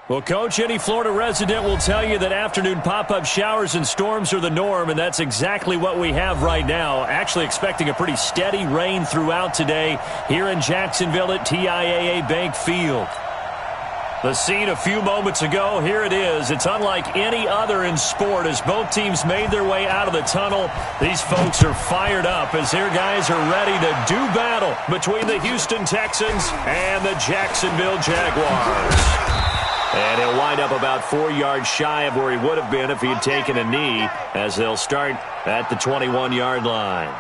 Well, Coach, any Florida resident will tell you that afternoon pop-up showers and storms are the norm, and that's exactly what we have right now. Actually expecting a pretty steady rain throughout today here in Jacksonville at TIAA Bank Field. The scene a few moments ago, here it is. It's unlike any other in sport as both teams made their way out of the tunnel. These folks are fired up as their guys are ready to do battle between the Houston Texans and the Jacksonville Jaguars. And he'll wind up about 4 yards shy of where he would have been if he had taken a knee as they'll start at the 21-yard line.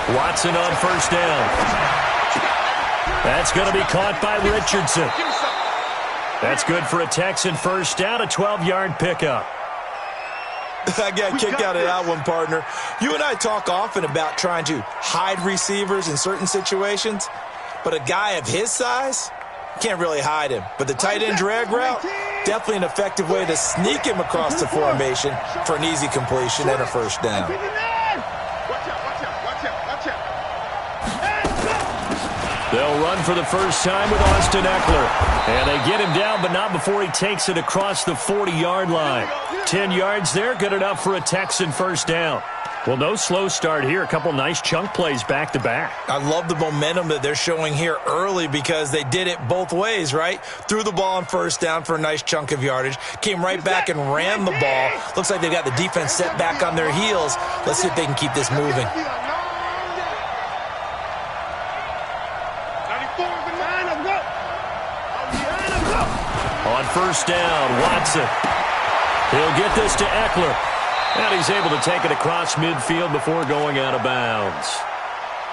Watson on first down. That's going to be caught by Richardson. That's good for a Texan first down, a 12-yard pickup. I got a kick out of that one, partner. You and I talk often about trying to hide receivers in certain situations, but a guy of his size, can't really hide him. But the tight end drag route, definitely an effective way to sneak him across the formation for an easy completion and a first down. They'll run for the first time with Austin Ekeler. And they get him down, but not before he takes it across the 40-yard line. 10 yards there, good enough for a Texan first down. Well, no slow start here. A couple nice chunk plays back-to-back. I love the momentum that they're showing here early because they did it both ways, right? Threw the ball on first down for a nice chunk of yardage. Came right back and ran the ball. Looks like they've got the defense set back on their heels. Let's see if they can keep this moving. On first down, Watson. He'll get this to Ekeler. And he's able to take it across midfield before going out of bounds.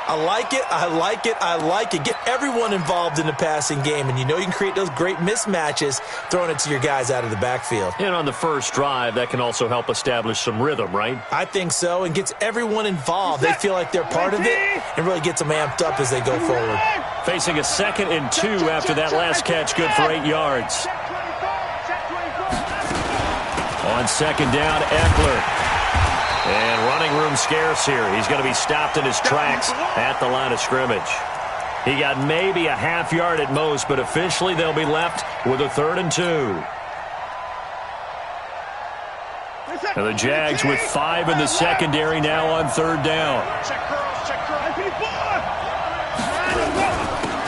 I like it, I like it, I like it. Get everyone involved in the passing game, and you know you can create those great mismatches throwing it to your guys out of the backfield. And on the first drive, that can also help establish some rhythm, right? I think so, and gets everyone involved. They feel like they're part of it and really gets them amped up as they go forward. Facing a 2nd and 2 after that last catch, good for 8 yards. On second down, Ekeler. And running room scarce here. He's going to be stopped in his tracks at the line of scrimmage. He got maybe a half yard at most, but officially they'll be left with a 3rd and 2. And the Jags with 5 in the secondary now on 3rd down.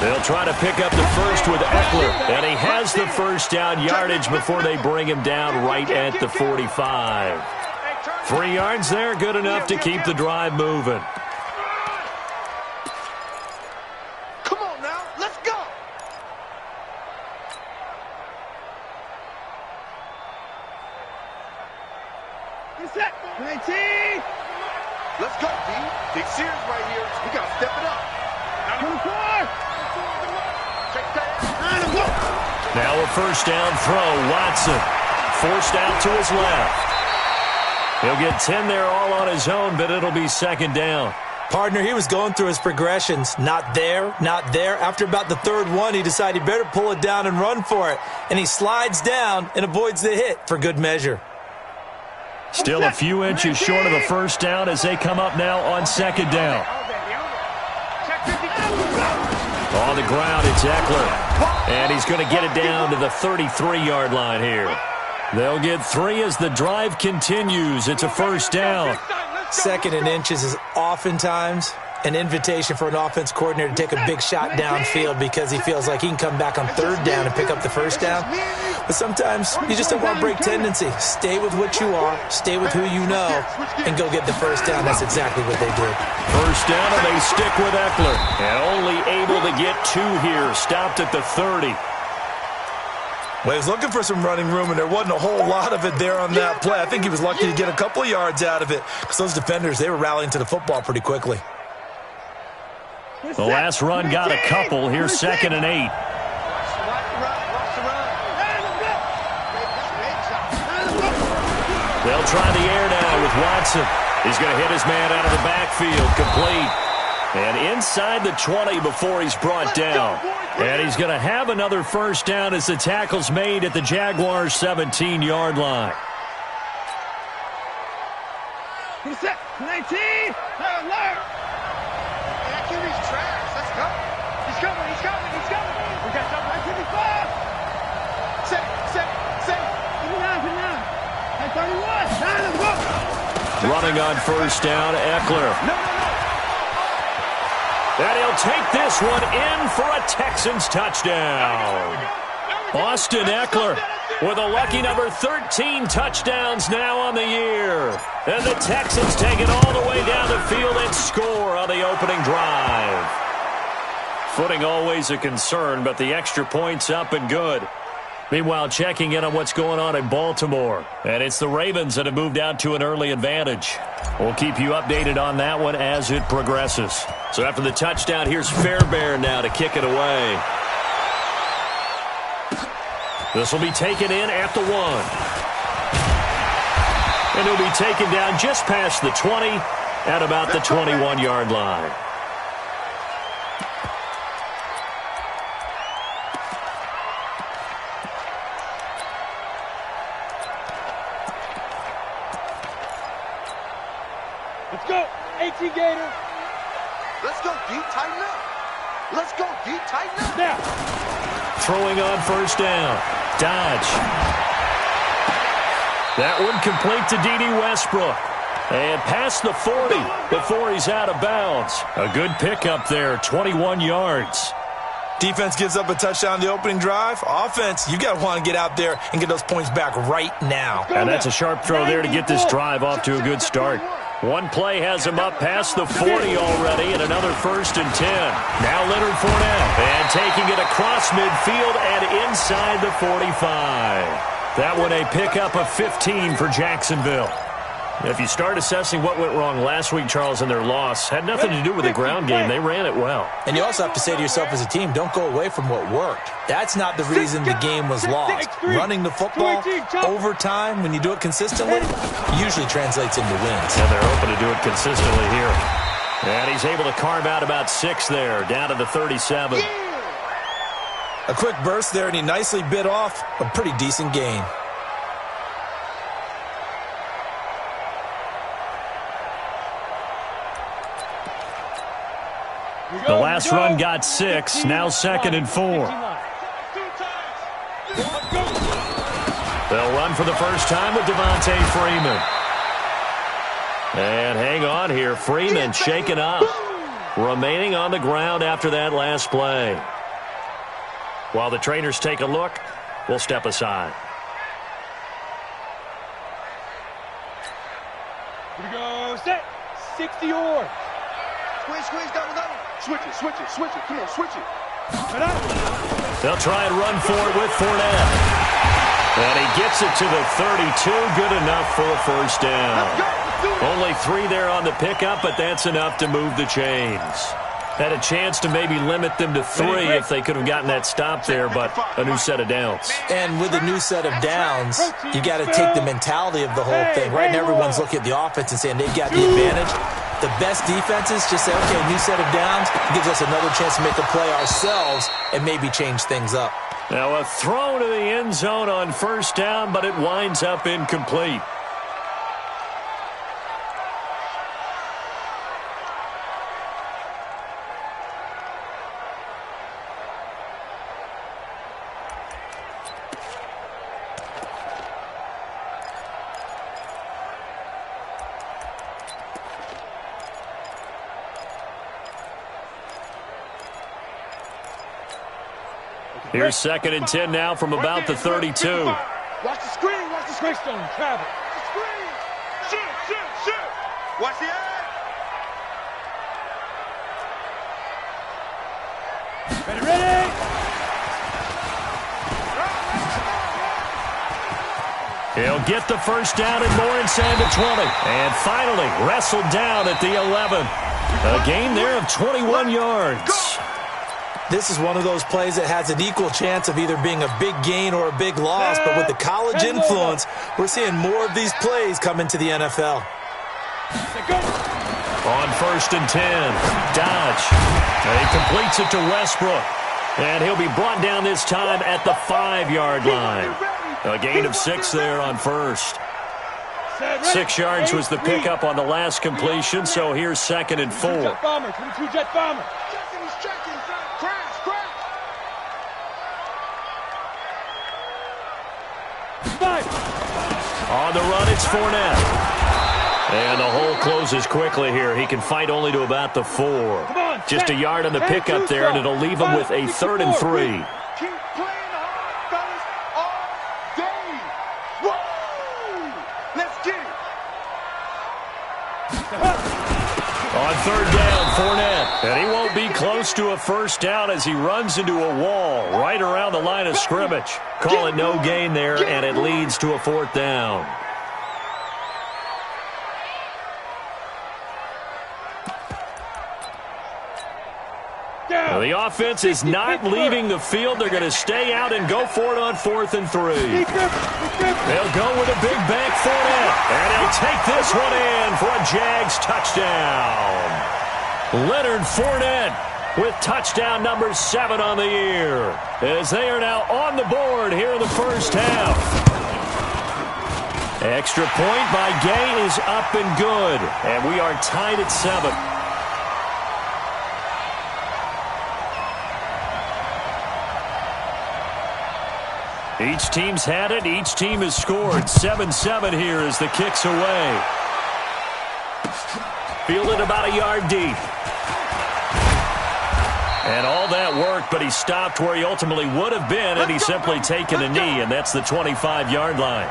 They'll try to pick up the first with Ekeler. And he has the first down yardage before they bring him down right at the 45. 3 yards there, good enough to keep the drive moving. Come on now, let's go. Let's go, D. Big series right here. We got to step it up. Now a first down throw, Watson. Forced out to his left. He'll get 10 there all on his own, but it'll be 2nd down. Partner, he was going through his progressions. Not there, not there. After about the 3rd one, he decided he better pull it down and run for it. And he slides down and avoids the hit for good measure. Still a few inches short of a first down as they come up now on 2nd down. On the ground, it's Ekeler. And he's going to get it down to the 33-yard line here. They'll get 3 as the drive continues. It's a first down. 2nd and inches is oftentimes an invitation for an offense coordinator to take a big shot downfield because he feels like he can come back on 3rd down and pick up the first down. But sometimes you just don't want to break tendency. Stay with what you are, stay with who you know, and go get the first down. That's exactly what they did. First down, and they stick with Ekeler. And only able to get 2 here. Stopped at the 30. Well, he was looking for some running room, and there wasn't a whole lot of it there on that play. I think he was lucky to get a couple of yards out of it because those defenders, they were rallying to the football pretty quickly. The last run got a couple. Here's 2nd and 8. They'll try the air now with Watson. He's going to hit his man out of the backfield, complete. And inside the 20 before he's brought down. And he's going to have another first down as the tackle's made at the Jaguars' 17-yard line. 27, 19, alert! That QB's trash. Let's go. He's coming. We got something like 55. Set. 59. At 31. Let's go. Running on first down, Eckler. No. And he'll take this one in for a Texans touchdown. Austin Eckler with a lucky number 13 touchdowns now on the year. And the Texans take it all the way down the field and score on the opening drive. Footing always a concern, but the extra point's up and good. Meanwhile, checking in on what's going on in Baltimore. And it's the Ravens that have moved out to an early advantage. We'll keep you updated on that one as it progresses. So after the touchdown, here's Fairbairn now to kick it away. This will be taken in at the 1. And he'll be taken down just past the 20 at about the 21-yard line. Let's go. 18 Gator. Let's go deep, tighten up. Let's go deep, tighten up. Now. Throwing on first down. Dodge. That one complete to D.D. Westbrook. And past the 40 before he's out of bounds. A good pickup there, 21 yards. Defense gives up a touchdown the opening drive. Offense, you got to want to get out there and get those points back right now. And that's a sharp throw there to get this drive off to a good start. One play has him up past the 40 already, and another 1st and 10. Now Leonard Fournette, and taking it across midfield and inside the 45. That one a pickup of 15 for Jacksonville. If you start assessing what went wrong last week, Charles, in their loss, had nothing to do with the ground game. They ran it well. And you also have to say to yourself as a team, don't go away from what worked. That's not the reason the game was lost. Running the football over time, when you do it consistently, usually translates into wins. And they're open to do it consistently here. And he's able to carve out about 6 there, down to the 37. A quick burst there, and he nicely bit off a pretty decent gain. The last run got 6, now 2nd and 4. They'll run for the first time with Devontae Freeman. And hang on here, Freeman shaken up. Remaining on the ground after that last play. While the trainers take a look, we'll step aside. Here we go. Set. 60 or. Squeeze, double. Switch it. Come on, switch it. They'll try and run for it with Fournette. And he gets it to the 32. Good enough for a first down. Only 3 there on the pickup, but that's enough to move the chains. Had a chance to maybe limit them to 3 if they could have gotten that stop there, but a new set of downs. And with a new set of downs, you got to take the mentality of the whole thing. Right now, everyone's looking at the offense and saying they've got the advantage. The best defenses just say, okay, new set of downs gives us another chance to make a play ourselves and maybe change things up. Now a throw to the end zone on first down, but it winds up incomplete. Here's 2nd and 10 now from about the 32. Watch the screen. Stone, travel. Shoot. Watch the eye. Ready. He'll get the first down and more inside the 20. And finally wrestled down at the 11. A gain there of 21 yards. This is one of those plays that has an equal chance of either being a big gain or a big loss, but with the college influence, we're seeing more of these plays come into the NFL. On 1st and 10, Dodge. He completes it to Westbrook. And he'll be brought down this time at the 5-yard line. A gain of 6 there on first. 6 yards was the pickup on the last completion, so here's 2nd and 4. Jet bomber, 22 jet bomber. On the run, it's Fournette. And the hole closes quickly here. He can fight only to about the 4. Just a yard on the pickup there, and it'll leave him with a 3rd and 3. Keep playing hard, fellas, all day. Woo! Let's get it. On 3rd down, Fournette. And he won't be close to a first down as he runs into a wall right around the line of scrimmage. Call it no gain there, and it leads to a 4th down. Well, the offense is not leaving the field. They're going to stay out and go for it on 4th and 3. They'll go with a big bank Fournette. And he'll take this one in for a Jags touchdown. Leonard Fournette with touchdown number 7 on the year, as they are now on the board here in the first half. Extra point by Gay is up and good. And we are tied at 7. Each team's had it. Each team has scored. 7-7 here as the kick's away. Fielded about a yard deep. And all that worked, but he stopped where he ultimately would have been, and he's simply taken a knee, and that's the 25-yard line.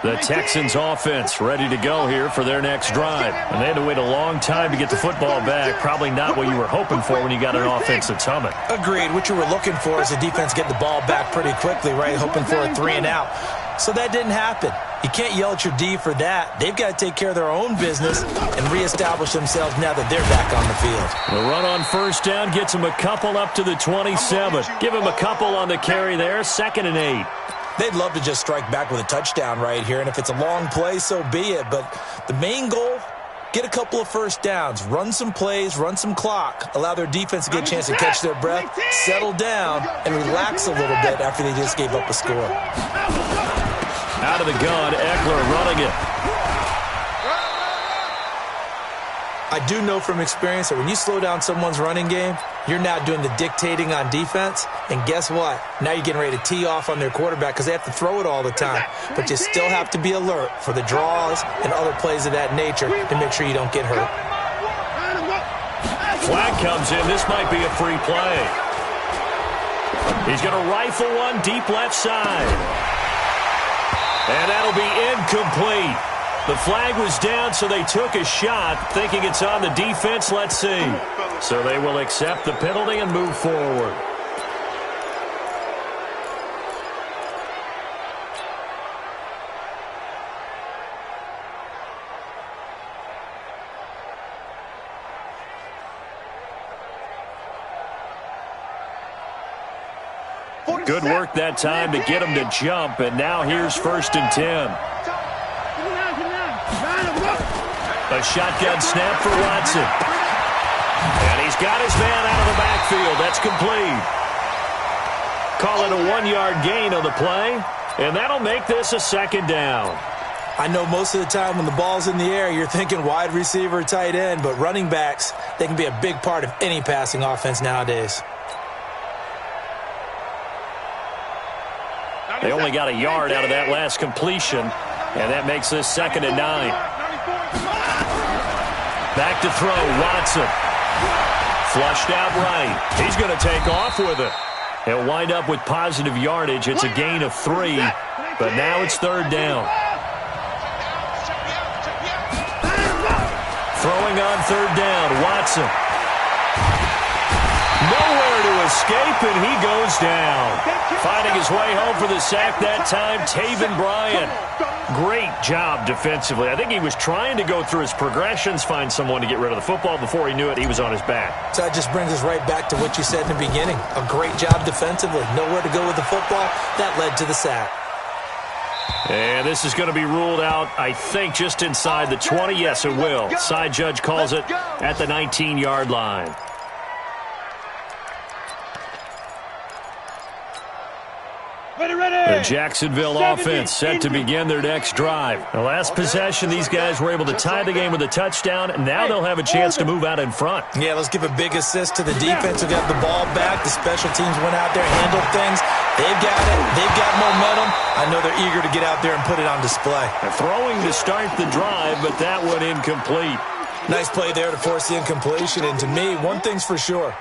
The Texans offense ready to go here for their next drive. And they had to wait a long time to get the football back. Probably not what you were hoping for when you got an offense that's humming. Agreed. What you were looking for is the defense get the ball back pretty quickly, right? Hoping for a 3 and out. So that didn't happen. You can't yell at your D for that. They've got to take care of their own business and reestablish themselves now that they're back on the field. The run on 1st down gets them a couple up to the 27. Give them a couple on the carry there. 2nd and 8. They'd love to just strike back with a touchdown right here, and if it's a long play, so be it. But the main goal, get a couple of first downs, run some plays, run some clock, allow their defense to get a chance to catch their breath, settle down, and relax a little bit after they just gave up a score. Out of the gun, Eckler running it. I do know from experience that when you slow down someone's running game, you're now doing the dictating on defense. And guess what? Now you're getting ready to tee off on their quarterback because they have to throw it all the time. But you still have to be alert for the draws and other plays of that nature to make sure you don't get hurt. Flag comes in. This might be a free play. He's going to rifle one deep left side. And that'll be incomplete. The flag was down, so they took a shot, thinking it's on the defense. Let's see. So they will accept the penalty and move forward. Good work that time to get him to jump, and now here's 1st and 10. A shotgun snap for Watson. And he's got his man out of the backfield. That's complete. Call it a 1-yard gain on the play, and that'll make this a 2nd down. I know most of the time when the ball's in the air, you're thinking wide receiver, tight end, but running backs, they can be a big part of any passing offense nowadays. They only got a yard out of that last completion, and that makes this 2nd and 9. Back to throw, Watson. Flushed out right. He's going to take off with it. He'll wind up with positive yardage. It's a gain of 3, but now it's 3rd down. Throwing on 3rd down, Watson. Nowhere to escape, and he goes down. Finding his way home for the sack that time, Taven Bryan. Great job defensively. I think he was trying to go through his progressions, find someone to get rid of the football. Before he knew it, he was on his back. So that just brings us right back to what you said in the beginning. A great job defensively. Nowhere to go with the football. That led to the sack. And this is going to be ruled out, I think, just inside the 20. Yes, it will. Side judge calls it at the 19-yard line. The Jacksonville offense set to begin their next drive. The last possession, these guys were able to tie the game with a touchdown, and now they'll have a chance to move out in front. Yeah, let's give a big assist to the defense who got the ball back. The special teams went out there, handled things. They've got it. They've got momentum. I know they're eager to get out there and put it on display. Throwing to start the drive, but that one incomplete. Nice play there to force the incompletion. And to me, one thing's for sure.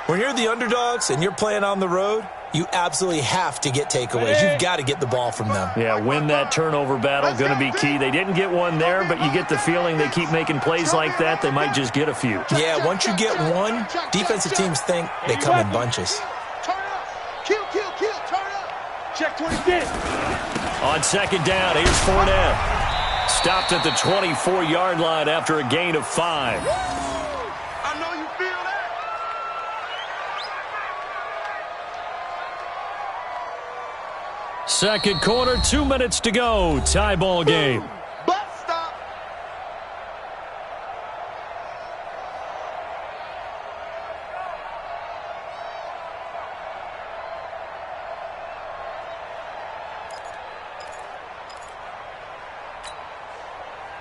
When you're the underdogs and you're playing on the road, you absolutely have to get takeaways. You've got to get the ball from them. Yeah, win that turnover battle, going to be key. They didn't get one there, but you get the feeling they keep making plays like that, they might just get a few. Yeah, once you get one, defensive teams think they come in bunches. Turn up. Kill, turn up. Check 26. On second down, here's Fournette. Stopped at the 24-yard line after a gain of 5. I know you feel that. Second quarter, 2 minutes to go. Tie ball game. Bus stop.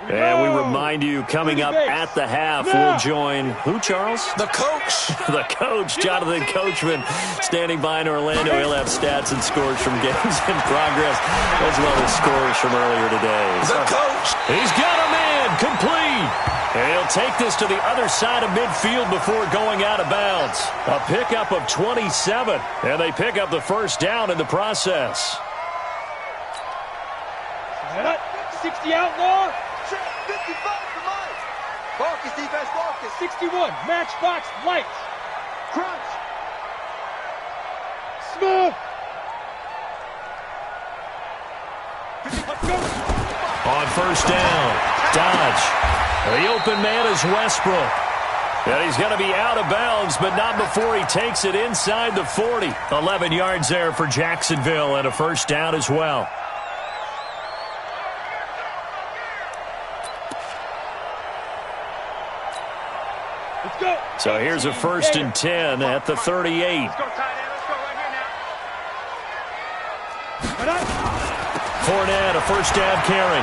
And we remind you, coming up at the half, we'll join who, Charles? The coach. The coach, Jonathan Coachman, standing by in Orlando. He'll have stats and scores from games in progress, as well as scores from earlier today. The coach. He's got him in, complete. And he'll take this to the other side of midfield before going out of bounds. A pickup of 27, and they pick up the first down in the process. 60 outlaw. 55 for Mike. Focus, defense, focus. 61, matchbox lights. Crunch. Smooth. Let's go. On first down, Dodge. The open man is Westbrook. And he's going to be out of bounds, but not before he takes it inside the 40. 11 yards there for Jacksonville, and a first down as well. So here's a 1st and 10 at the 38. Let's go, tight end. Let's go right here now. Fournette, a first down carry.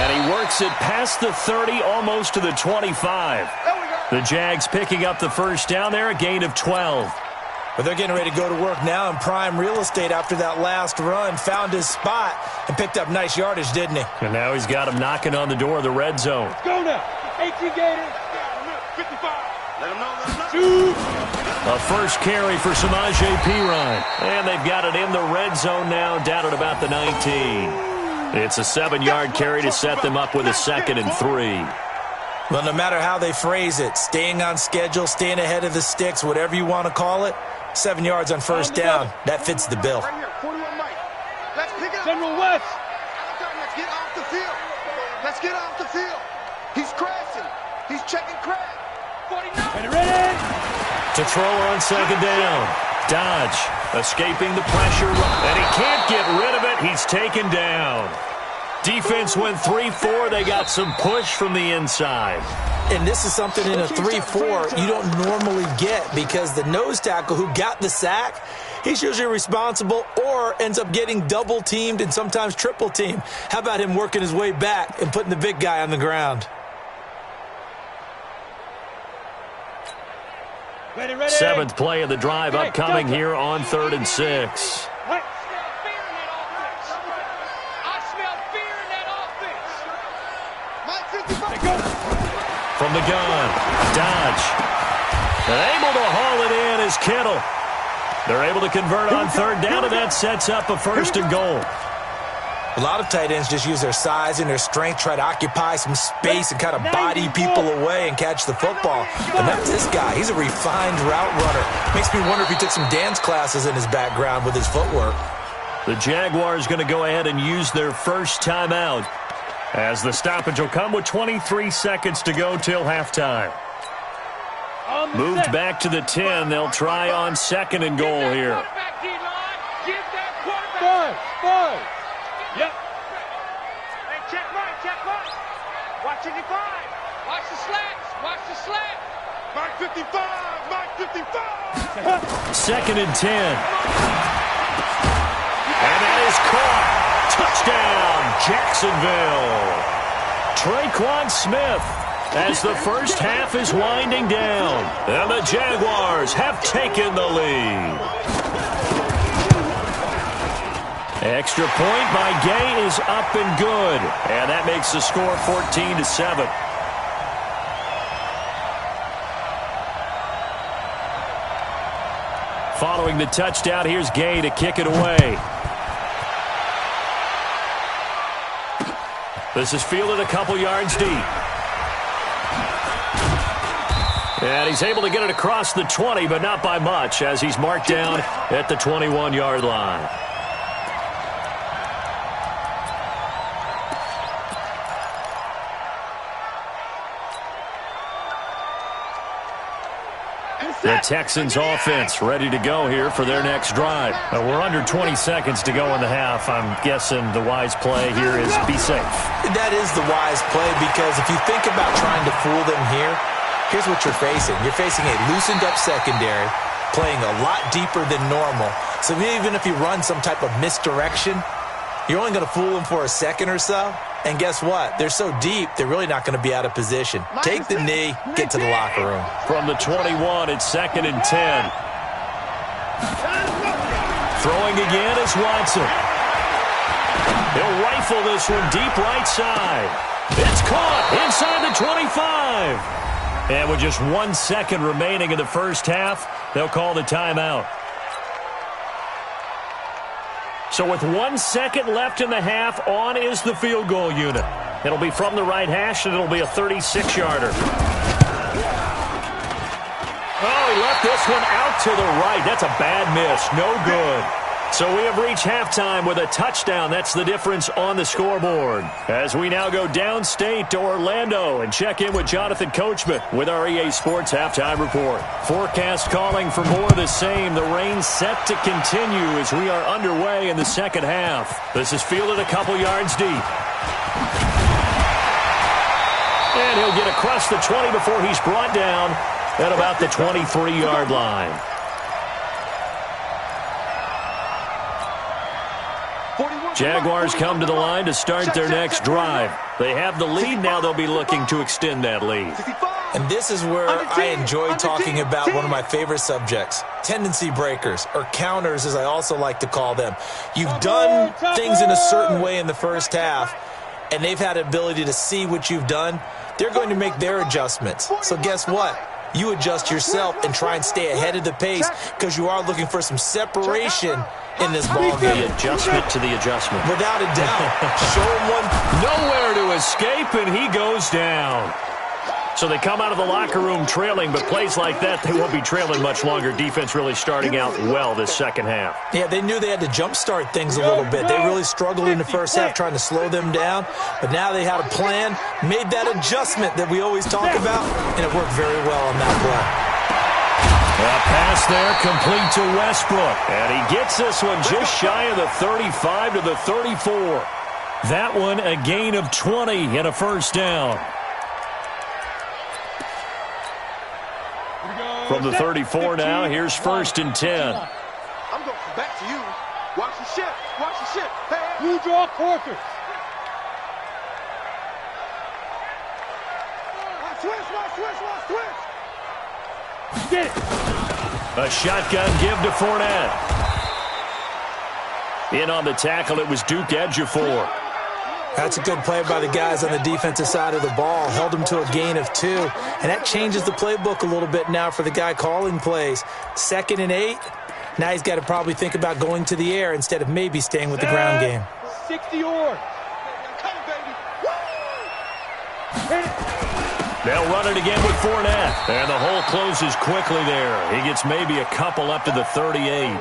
And he works it past the 30, almost to the 25. The Jags picking up the first down there, a gain of 12. But they're getting ready to go to work now in prime real estate after that last run. Found his spot and picked up nice yardage, didn't he? And now he's got him knocking on the door of the red zone. Let's go now. 18 Gators. 55. Let him know. A first carry for Samaje Perine. And they've got it in the red zone now, down at about the 19. It's a 7-yard carry to set them up with a 2nd and 3. Well, no matter how they phrase it, staying on schedule, staying ahead of the sticks, whatever you want to call it, 7 yards on first down, that fits the bill. Right here, 41 Mike. Let's pick it up. General West. Let's get off the field. Let's get off the field. He's crashing. He's checking crash. 49. Ready. To throw on second down. Dodge escaping the pressure, and he can't get rid of it. He's taken down. Defense went 3-4. They got some push from the inside. And this is something in a 3-4 you don't normally get because the nose tackle who got the sack, he's usually responsible or ends up getting double-teamed and sometimes triple-teamed. How about him working his way back and putting the big guy on the ground? Ready. 7th play of the drive upcoming here on 3rd and 6. From the gun, Dodge. And able to haul it in is Kittle. They're able to convert on 3rd down, and that sets up a 1st and goal. A lot of tight ends just use their size and their strength, try to occupy some space and kind of body people away and catch the football. But not this guy. He's a refined route runner. Makes me wonder if he took some dance classes in his background with his footwork. The Jaguars going to go ahead and use their first timeout, as the stoppage will come with 23 seconds to go till halftime. Moved back to the 10. They'll try on 2nd and goal here. Five. Yep. Hey, check right. Watch 55. Watch the slats. Mark 55. 2nd and 10. And that is caught. Touchdown, Jacksonville. Traquan Smith, as the first half is winding down, and the Jaguars have taken the lead. Extra point by Gay is up and good, and that makes the score 14-7. Following the touchdown, here's Gay to kick it away. This is fielded a couple yards deep. And he's able to get it across the 20, but not by much, as he's marked down at the 21-yard line. The Texans offense ready to go here for their next drive. We're under 20 seconds to go in the half. I'm guessing the wise play here is be safe. That is the wise play, because if you think about trying to fool them here, here's what you're facing. You're facing a loosened up secondary, playing a lot deeper than normal. So even if you run some type of misdirection, you're only going to fool them for a second or so. And guess what? They're so deep, they're really not going to be out of position. Take the knee, get to the locker room. From the 21, it's 2nd and 10. Throwing again is Watson. He'll rifle this one deep right side. It's caught inside the 25. And with just 1 second remaining in the first half, they'll call the timeout. So with 1 second left in the half, on is the field goal unit. It'll be from the right hash, and it'll be a 36-yarder. Oh, he left this one out to the right. That's a bad miss. No good. So we have reached halftime with a touchdown. That's the difference on the scoreboard. As we now go downstate to Orlando and check in with Jonathan Coachman with our EA Sports Halftime Report. Forecast calling for more of the same. The rain set to continue as we are underway in the second half. This is fielded a couple yards deep. And he'll get across the 20 before he's brought down at about the 23-yard line. Jaguars come to the line to start their next drive. They have the lead. Now they'll be looking to extend that lead. And this is where I enjoy talking about one of my favorite subjects, tendency breakers, or counters as I also like to call them. You've done things in a certain way in the first half, and they've had the ability to see what you've done. They're going to make their adjustments. So guess what? You adjust yourself and try and stay ahead of the pace, because you are looking for some separation in this ball game. The adjustment to the adjustment. Without a doubt. Show him one. Nowhere to escape, and he goes down. So they come out of the locker room trailing, but plays like that, they won't be trailing much longer. Defense really starting out well this second half. Yeah, they knew they had to jumpstart things a little bit. They really struggled in the first half trying to slow them down, but now they had a plan, made that adjustment that we always talk about, and it worked very well on that play. A pass there complete to Westbrook, and he gets this one just shy of the 35 to the 34. That one a gain of 20 and a first down. From the 34 now, here's 1st and 10. I'm going to come back to you. Watch the ship. Watch the ship. Hey. You draw quarters. Switch. Get it. A shotgun give to Fournette. In on the tackle, it was Duke Ejiofor. That's a good play by the guys on the defensive side of the ball. Held them to a gain of 2. And that changes the playbook a little bit now for the guy calling plays. 2nd and 8. Now he's got to probably think about going to the air instead of maybe staying with the ground game. 60 yards. Come, baby. Hit it. They'll run it again with Fournette. And the hole closes quickly there. He gets maybe a couple up to the 38.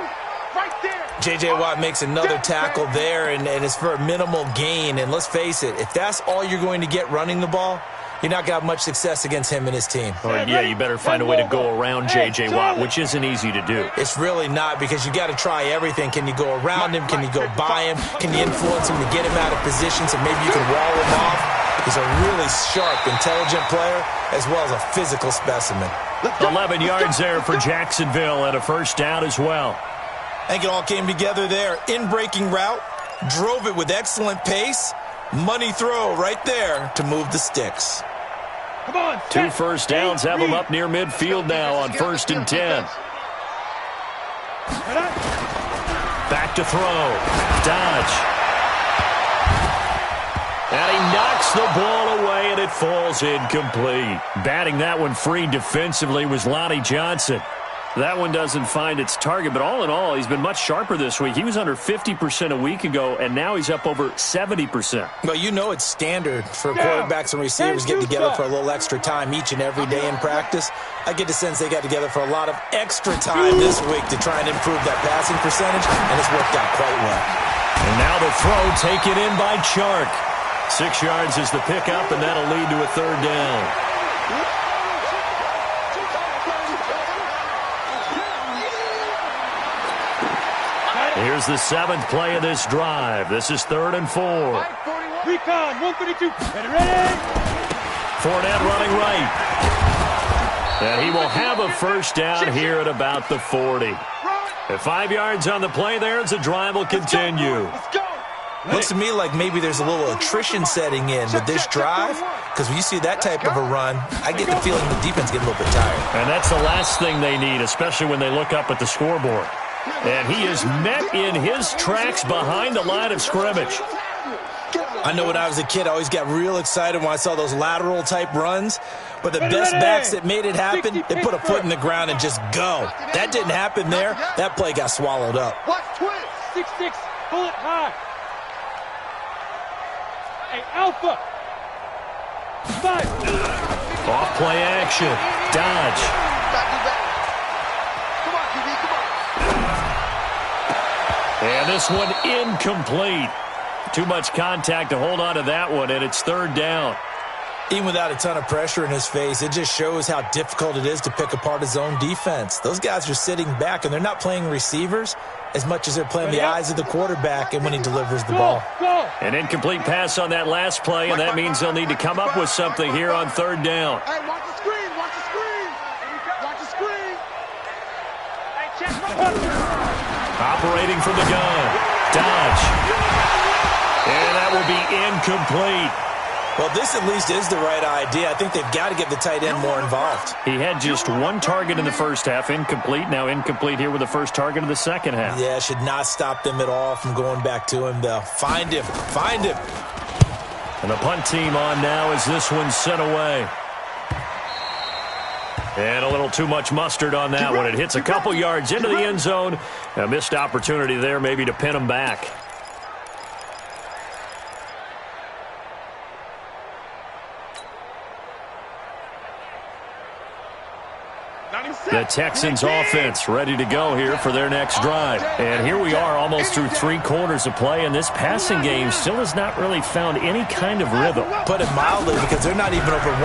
Right there. J.J. Watt makes another tackle there, and it's for a minimal gain. And let's face it, if that's all you're going to get running the ball, you're not going to have much success against him and his team. Oh, yeah, you better find a way to go around J.J. Watt, which isn't easy to do. It's really not, because you got to try everything. Can you go around him? Can you go by him? Can you influence him to get him out of position so maybe you can wall him off? He's a really sharp, intelligent player as well as a physical specimen. 11 yards there for Jacksonville and a first down as well. I think it all came together there. In-breaking route, drove it with excellent pace. Money throw right there to move the sticks. Come on. 2 first downs have them up near midfield now on 1st and 10. Back to throw. Dodge. And he knocks the ball away, and it falls incomplete. Batting that one free defensively was Lonnie Johnson. That one doesn't find its target, but all in all, he's been much sharper this week. He was under 50% a week ago, and now he's up over 70%. Well, you know it's standard for quarterbacks and receivers getting together for a little extra time each and every day in practice. I get the sense they got together for a lot of extra time this week to try and improve that passing percentage, and it's worked out quite well. And now the throw taken in by Chark. 6 yards is the pickup, and that'll lead to a third down. Here's the 7th play of this drive. This is 3rd and 4. Recon, 132. Get ready. Fournette running right. And he will have a first down here at about the 40. At 5 yards on the play there as the drive will continue. Let's go. Looks to me like maybe there's a little attrition setting in with this drive, because when you see that type of a run, I get the feeling the defense get a little bit tired. And that's the last thing they need, especially when they look up at the scoreboard. And he is met in his tracks behind the line of scrimmage. I know when I was a kid, I always got real excited when I saw those lateral type runs. But the best backs that made it happen, they put a foot in the ground and just go. That didn't happen there. That play got swallowed up. Watch twist. 6-6, pull it high. Hey, Alpha. 5. Off play action. Dodge. Back to back. Come on, QB, come on. And this one incomplete. Too much contact to hold on to that one, and it's 3rd down. Even without a ton of pressure in his face, it just shows how difficult it is to pick apart his own defense. Those guys are sitting back, and they're not playing receivers as much as they're playing the eyes of the quarterback and when he delivers the ball. An incomplete pass on that last play, and that means they'll need to come up with something here on 3rd down. Hey, watch the screen. Watch the screen. Watch the screen. Hey, check. Operating from the gun. Dodge. And that will be incomplete. Well, this at least is the right idea. I think they've got to get the tight end more involved. He had just 1 target in the first half, incomplete. Now incomplete here with the first target of the second half. Yeah, should not stop them at all from going back to him, though. Find him. Find him. And the punt team on now as this one's sent away. And a little too much mustard on that one. It hits a couple yards into the end zone. A missed opportunity there maybe to pin him back. The Texans offense ready to go here for their next drive. And here we are almost through 3 quarters of play, and this passing game still has not really found any kind of rhythm. Put it mildly, because they're not even over 100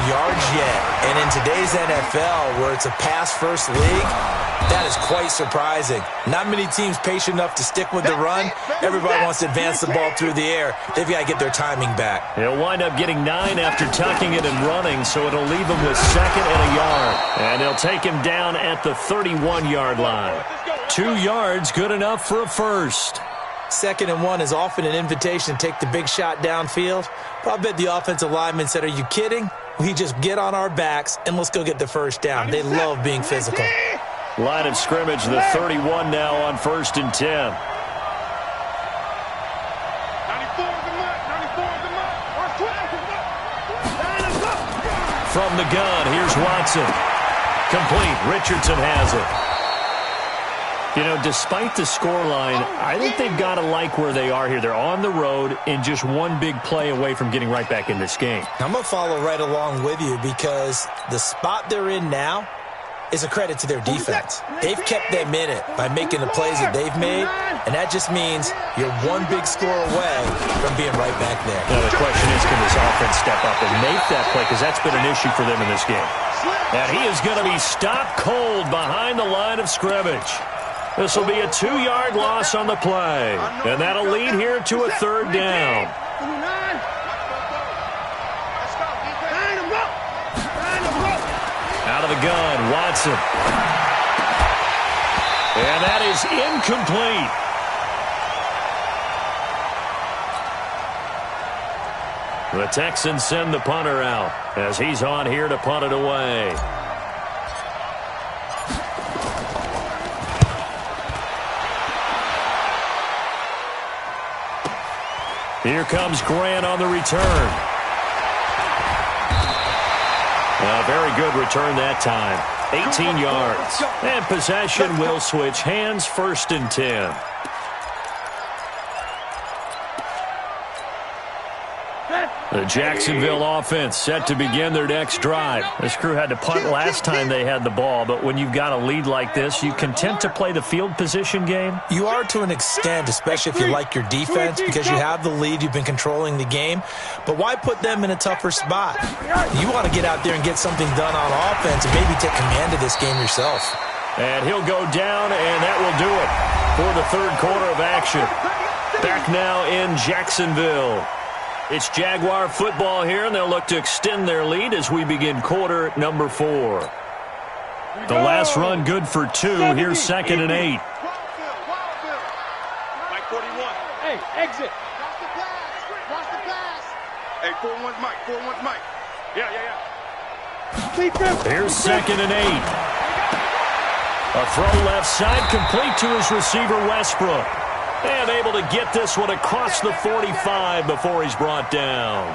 yards yet. And in today's NFL, where it's a pass-first league, that is quite surprising. Not many teams patient enough to stick with the run. Everybody wants to advance the ball through the air. They've got to get their timing back. He'll wind up getting 9 after tucking it and running, so it'll leave him with 2nd and a yard. And they'll take him down at the 31-yard line. 2 yards, good enough for a first. 2nd and 1 is often an invitation to take the big shot downfield. But I bet the offensive lineman said, are you kidding? We just get on our backs and let's go get the first down. They love being physical. Line of scrimmage, the 31 now on 1st and 10. 94 is the mark. 94 is the mark. Watch twist. From the gun, here's Watson. Complete. Richardson has it. You know, despite the scoreline, I think they've got to like where they are here. They're on the road and just one big play away from getting right back in this game. I'm going to follow right along with you because the spot they're in now is a credit to their defense. They've kept them in it by making the plays that they've made, and that just means you're one big score away from being right back there. Now the question is, can this offense step up and make that play? Because that's been an issue for them in this game. And he is going to be stopped cold behind the line of scrimmage. This will be a 2-yard loss on the play, and that'll lead here to a third down. Out of the gun, Watson. And that is incomplete. The Texans send the punter out as he's on here to punt it away. Here comes Grant on the return. A very good return that time. 18 yards. And possession will switch hands, 1st and 10. The Jacksonville offense set to begin their next drive. This crew had to punt last time they had the ball, but when you've got a lead like this, you content to play the field position game? You are to an extent, especially if you like your defense, because you have the lead, you've been controlling the game. But why put them in a tougher spot? You want to get out there and get something done on offense and maybe take command of this game yourself. And he'll go down, and that will do it for the third quarter of action. Back now in Jacksonville. It's Jaguar football here, and they'll look to extend their lead as we begin quarter number 4. The last run good for 2. Here's 2nd and 8. Mike 41. Hey, exit. Watch the pass. Watch the pass. Hey, 4-1's Mike. 4-1's Mike. Yeah. Here's 2nd and 8. A throw left side complete to his receiver, Westbrook. And able to get this one across the 45 before he's brought down.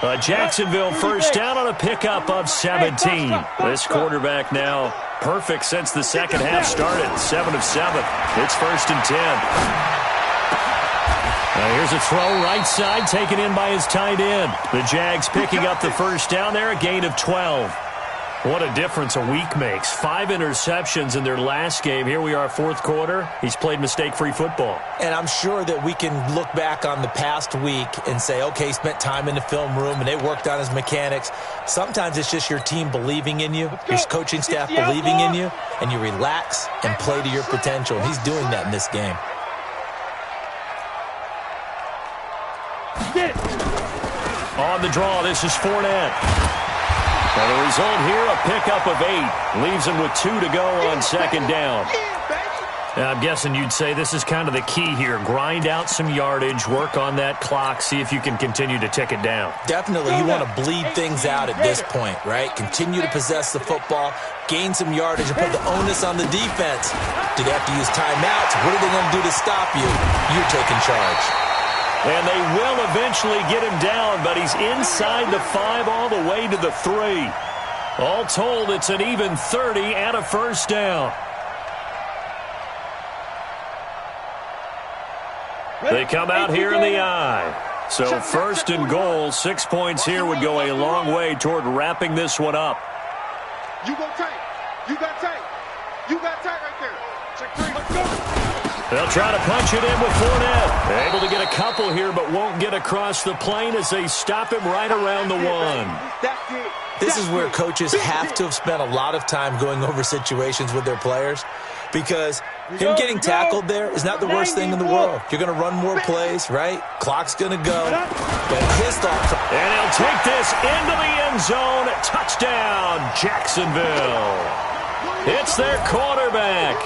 A Jacksonville first down on a pickup of 17. This quarterback now perfect since the second half started. 7 of 7. It's 1st and 10. Now here's a throw right side taken in by his tight end. The Jags picking up the first down there, a gain of 12. What a difference a week makes. 5 interceptions in their last game. Here we are, 4th quarter. He's played mistake-free football. And I'm sure that we can look back on the past week and say, okay, he spent time in the film room and they worked on his mechanics. Sometimes it's just your team believing in you, your coaching staff believing in you, and you relax and play to your potential. And he's doing that in this game. On the draw, this is Fournette. And the result here, a pickup of 8. Leaves him with 2 to go on 2nd down. Now, I'm guessing you'd say this is kind of the key here. Grind out some yardage, work on that clock, see if you can continue to tick it down. Definitely, you want to bleed things out at this point, right? Continue to possess the football, gain some yardage, and put the onus on the defense. Do they have to use timeouts? What are they going to do to stop you? You're taking charge. And they will eventually get him down, but he's inside the 5 all the way to the 3. All told, it's an even 30 and a first down. They come out here in the eye. So 1st and goal, 6 points here would go a long way toward wrapping this one up. You go tight. You got tight. You got tight right there. Check 3. Let's go. They'll try to punch it in with Fournette. Able to get a couple here, but won't get across the plane as they stop him right around the 1. This is where coaches have to have spent a lot of time going over situations with their players, because him getting tackled there is not the worst thing in the world. You're going to run more plays, right? Clock's going to go. But his thought... And he'll take this into the end zone. Touchdown, Jacksonville. It's their quarterback.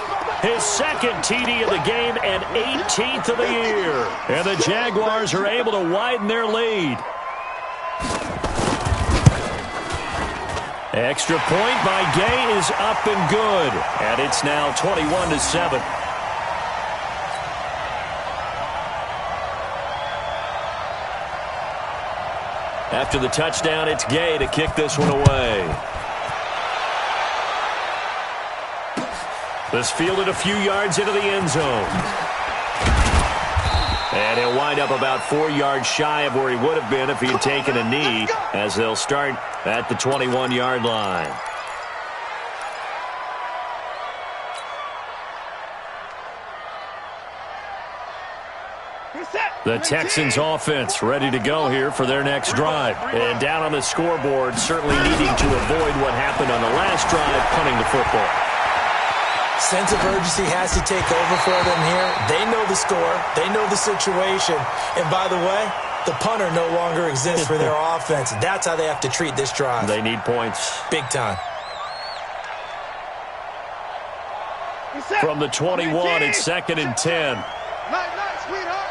His 2nd TD of the game and 18th of the year. And the Jaguars are able to widen their lead. Extra point by Gay is up and good. And it's now 21-7. After the touchdown, it's Gay to kick this one away. This fielded a few yards into the end zone. And he'll wind up about 4 yards shy of where he would have been if he had taken a knee, as they'll start at the 21-yard line. The Texans offense ready to go here for their next drive. And down on the scoreboard, certainly needing to avoid what happened on the last drive, punting the football. Sense of urgency has to take over for them here. They know the score. They know the situation. And by the way, the punter no longer exists for their offense. That's how they have to treat this drive. They need points. Big time. From the 21, it's 2nd and 10. Night, sweetheart.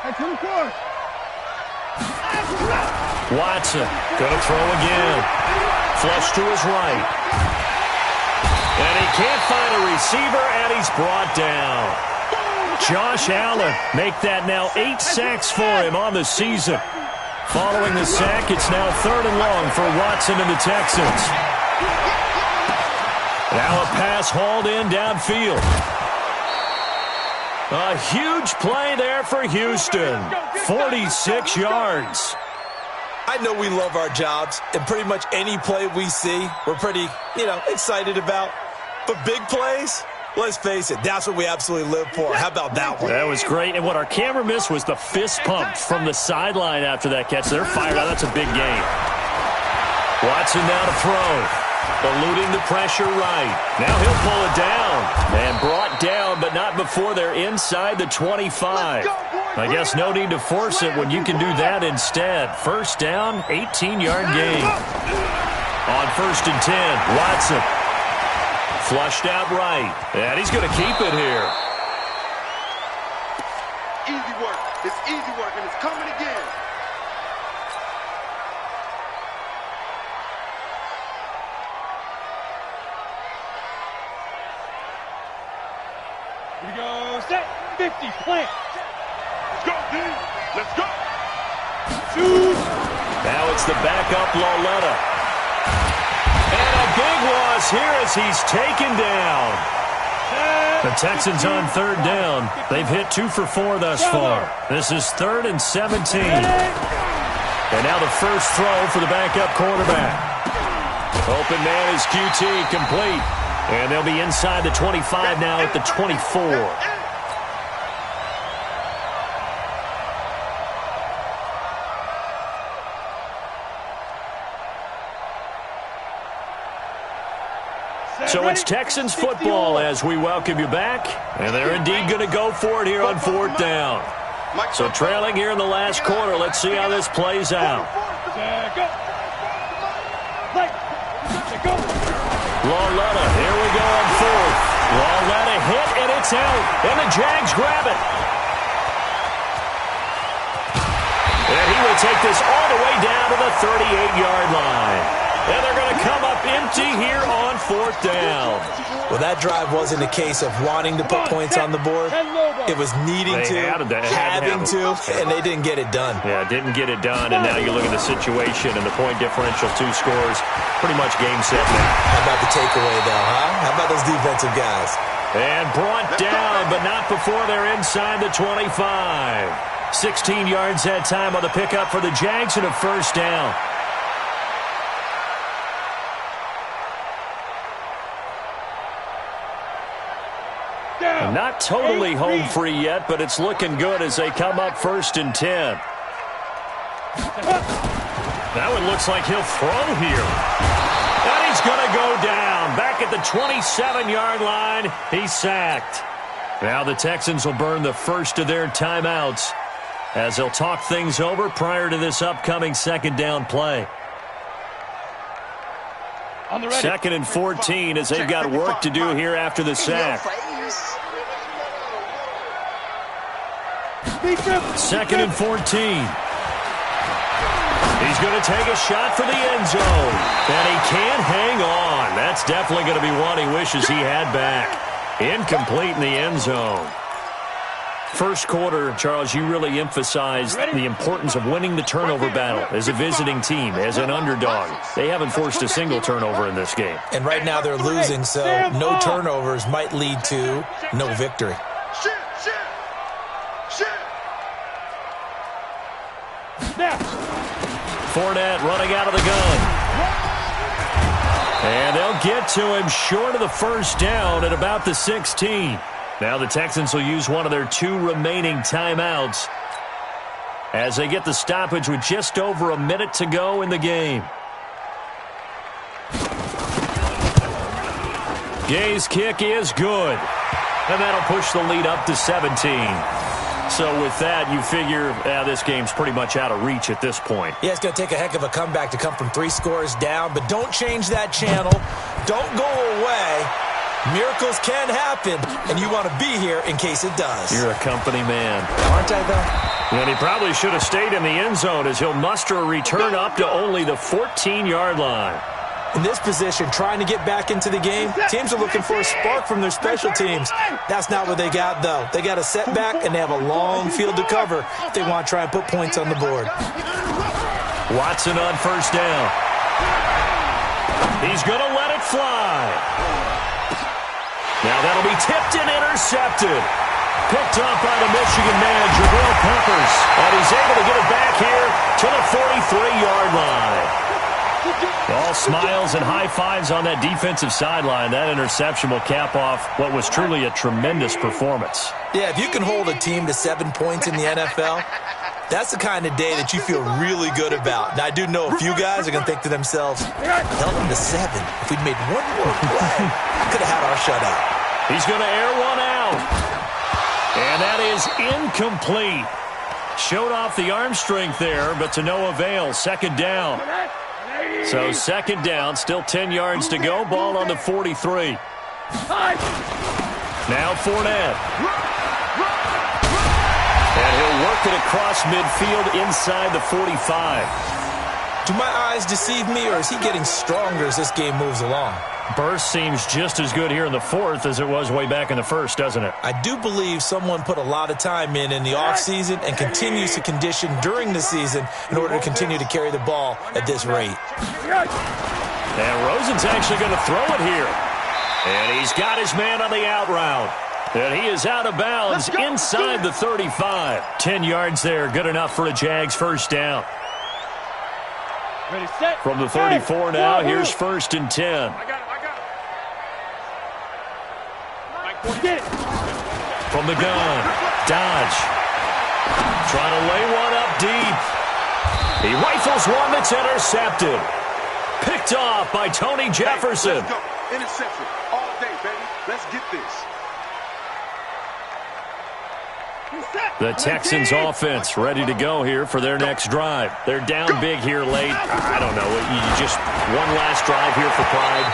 Head to the court. Watson going to throw again. Flush to his right. And he can't find a receiver, and he's brought down. Josh Allen make that now 8 sacks for him on the season. Following the sack, it's now 3rd and long for Watson and the Texans. Now a pass hauled in downfield. A huge play there for Houston. 46 yards. I know we love our jobs, and pretty much any play we see, we're pretty, excited about. But big plays, let's face it, that's what we absolutely live for. How about that one? That was great. And what our camera missed was the fist pump from the sideline after that catch. They're fired out. That's a big game. Watson now to throw. Eluding the pressure right. Now he'll pull it down. And brought down, but not before they're inside the 25. I guess no need to force it when you can do that instead. First down, 18-yard gain. On 1st and 10, Watson. Flushed out right. And he's going to keep it here. Easy work. It's easy work, and it's coming again. Here we go. Set. 50. Plant. Let's go, D. Let's go. Shoot. Now it's the backup Lauletta. And a big loss here as he's taken down. The Texans on 3rd down. They've hit 2 for 4 thus far. This is 3rd and 17. And now the first throw for the backup quarterback. Open man is QT, complete. And they'll be inside the 25 now at the 24. So it's Texans football as we welcome you back. And they're indeed going to go for it here on 4th down. So trailing here in the last quarter. Let's see how this plays out. Lauletta, here we go on 4th. Lauletta hit, and it's out. And the Jags grab it. And he will take this all the way down to the 38-yard line. And they're going to come up empty here on 4th down. Well, that drive wasn't a case of wanting to put points on the board. It was needing to, having to, and they didn't get it done. Yeah, didn't get it done, and now you look at the situation and the point differential, 2 scores, pretty much game set now. How about the takeaway, though, huh? How about those defensive guys? And brought down, but not before they're inside the 25. 16 yards that time on the pickup for the Jags and a first down. Not totally home free yet, but it's looking good as they come up 1st and 10. That one looks like he'll throw here. And he's going to go down. Back at the 27-yard line, he's sacked. Now the Texans will burn the first of their timeouts as they'll talk things over prior to this upcoming 2nd down play. 2nd and 14 as they've got work to do here after the sack. 2nd and 14. He's going to take a shot for the end zone. And he can't hang on. That's definitely going to be one he wishes he had back. Incomplete in the end zone. First quarter, Charles, you really emphasized the importance of winning the turnover battle as a visiting team, as an underdog. They haven't forced a single turnover in this game. And right now they're losing, so no turnovers might lead to no victory. Fournette running out of the gun. And they'll get to him short of the first down at about the 16. Now the Texans will use one of their 2 remaining timeouts as they get the stoppage with just over a minute to go in the game. Gay's kick is good. And that'll push the lead up to 17. So with that, you figure this game's pretty much out of reach at this point. Yeah, it's going to take a heck of a comeback to come from 3 scores down, but don't change that channel. Don't go away. Miracles can happen, and you want to be here in case it does. You're a company man. Aren't I, though? And he probably should have stayed in the end zone as he'll muster a return up to only the 14-yard line. In this position, trying to get back into the game, teams are looking for a spark from their special teams. That's not what they got, though. They got a setback, and they have a long field to cover if they want to try and put points on the board. Watson on first down. He's going to let it fly. Now that'll be tipped and intercepted. Picked up by the Michigan man, Jabril Peppers. And he's able to get it back here to the 43-yard line. All smiles and high fives on that defensive sideline. That interception will cap off what was truly a tremendous performance. Yeah, if you can hold a team to 7 points in the NFL, that's the kind of day that you feel really good about. Now, I do know a few guys are going to think to themselves, held them to 7. If we'd made one more play, could have had our shutout. He's going to air one out. And that is incomplete. Showed off the arm strength there, but to no avail. Second down. So second down, still 10 yards to go. Ball on the 43. Now Fournette. And he'll work it across midfield inside the 45. Do my eyes deceive me, or is he getting stronger as this game moves along? Burst seems just as good here in the fourth as it was way back in the first, doesn't it? I do believe someone put a lot of time in the offseason and continues to condition during the season in order to continue to carry the ball at this rate. And Rosen's actually going to throw it here. And he's got his man on the out route. And he is out of bounds inside the 35. 10 yards there, good enough for a Jags first down. From the 34 now, here's first and 10. From the gun, Dodge. Trying to lay one up deep. He rifles one that's intercepted. Picked off by Tony Jefferson. Let's go. Interception all day, baby. Let's get this. The Texans offense ready to go here for their next drive. They're down big here late. I don't know. You just one last drive here for pride.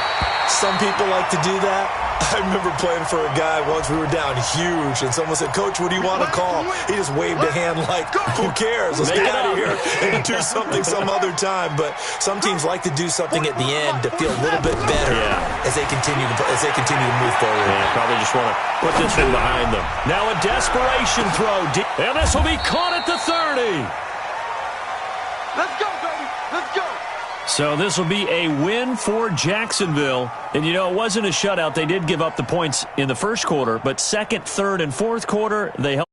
Some people like to do that. I remember playing for a guy once. We were down huge, and someone said, "Coach, what do you want to call?" He just waved a hand like, "Who cares? Let's get out of here and do something some other time." But some teams like to do something at the end to feel a little bit better as they continue to move forward. Yeah, probably just want to put this one behind them. Now a desperation throw, and this will be caught at the 30. Let's go, baby. Let's go. So this will be a win for Jacksonville. And, you know, it wasn't a shutout. They did give up the points in the first quarter, but second, third, and fourth quarter, they held